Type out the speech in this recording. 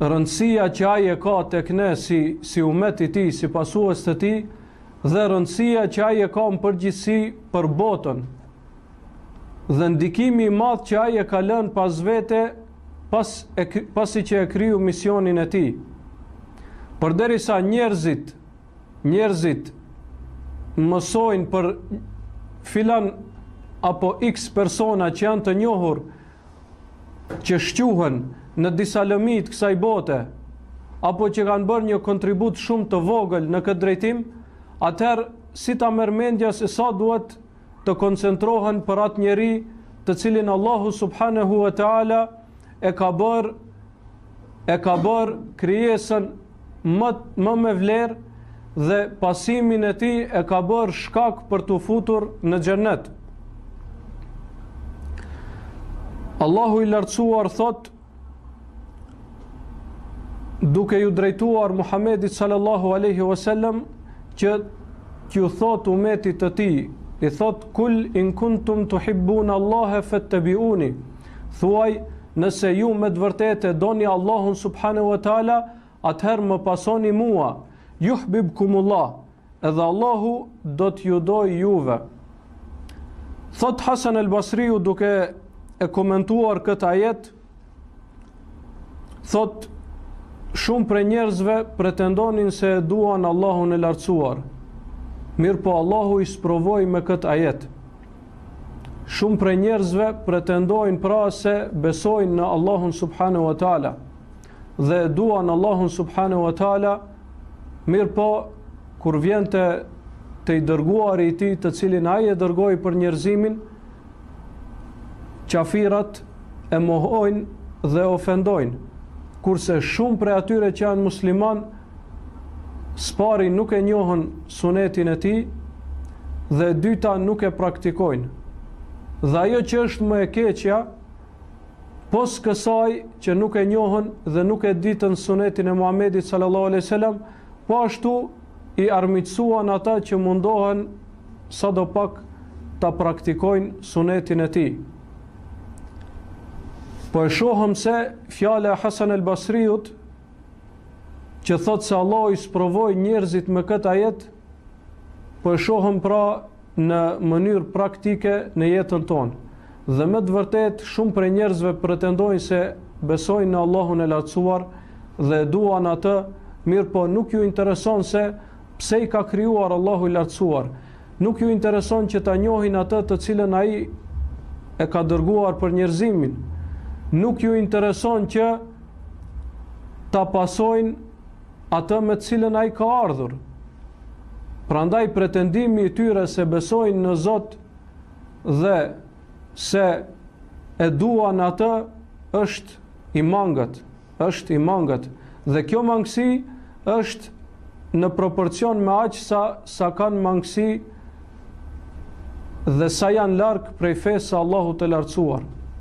rëndësia që ai e ka tek ne si umet i tij, si pasues të tij, dhe rëndësia që ai e ka në përgjithësi për botën, dhe ndikimi i madh që ai e ka lënë pas vete pasi që e kriju misionin e tij. Përderisa njerëzit mësojnë për filan apo x persona që janë të njohur, që shquhen në disa lëmit kësaj bote, apo që kanë bërë një kontribut shumë të vogël në këtë drejtim, atëherë si ta merr mendja se sa duhet të koncentrohen për atë njeri të cilin Allahu subhanahu wa taala e ka bërë krijesën më me vlerë, dhe pasimin e tij e ka bërë shkak për të futur në xhennet. Allahu i lartësuar thot, duke ju drejtuar Muhamedit sallallahu alaihi wasallam, që t'ju thot umetit të tij, i thot: kul in kuntum tuhibbuna Allaha fattabi'uni. Thuaj, nëse ju me të vërtetë doni Allahun subhanahu wa taala, atëherë më pasoni mua. Yuhibbukumullah, edhe Allahu do t'ju doj juve. Thot Hasan al-Basriu duke e komentuar këtë ajet, thot: shumë për njerëzve pretendonin se e duan Allahun e lartësuar, mirë po Allahu i sprovoi me këtë ajet. Shumë për njerëzve pretendojnë pra se besojnë në Allahun subhanahu wa taala dhe duan Allahun subhanahu wa taala, mirë po kur vjen të i dërguari i tij, të cilin ai e dërgoi për njerëzimin, qafirat e mohojnë dhe ofendojnë, kurse shumë prej atyre që janë musliman, spari nuk e njohën sunetin e tij, dhe dyta nuk e praktikojnë. Dhe ajo që është më e keqja, pos kësaj që nuk e njohën dhe nuk e ditën sunetin e Muhamedit sallallahu alaihi wasallam, po ashtu i armiqsuan ata që mundohen sadopak ta praktikojnë sunetin e tij. Po e shohëm se fjala e Hasan el-Basriut, që thot se Allah i sprovoi njerëzit me këtë ajet, po e shohëm pra në mënyrë praktike në jetën tonë. Dhe me të vërtet shumë prej njerëzve pretendojnë se besojnë në Allahun e lartësuar dhe duan atë, mirë po nuk ju intereson se pse i ka krijuar Allahu i lartësuar. Nuk ju intereson që ta njohin atë të cilën ai e ka dërguar për njerëzimin. Nuk ju intereson që ta pasojnë atë me të cilën ai ka ardhur. Prandaj pretendimi i tyre se besojnë në Zot dhe se e duan atë është i mangët, dhe kjo mangësi është në proporcion me aq sa kanë mangësi dhe sa janë larg prej fesë së Allahut të lartësuar.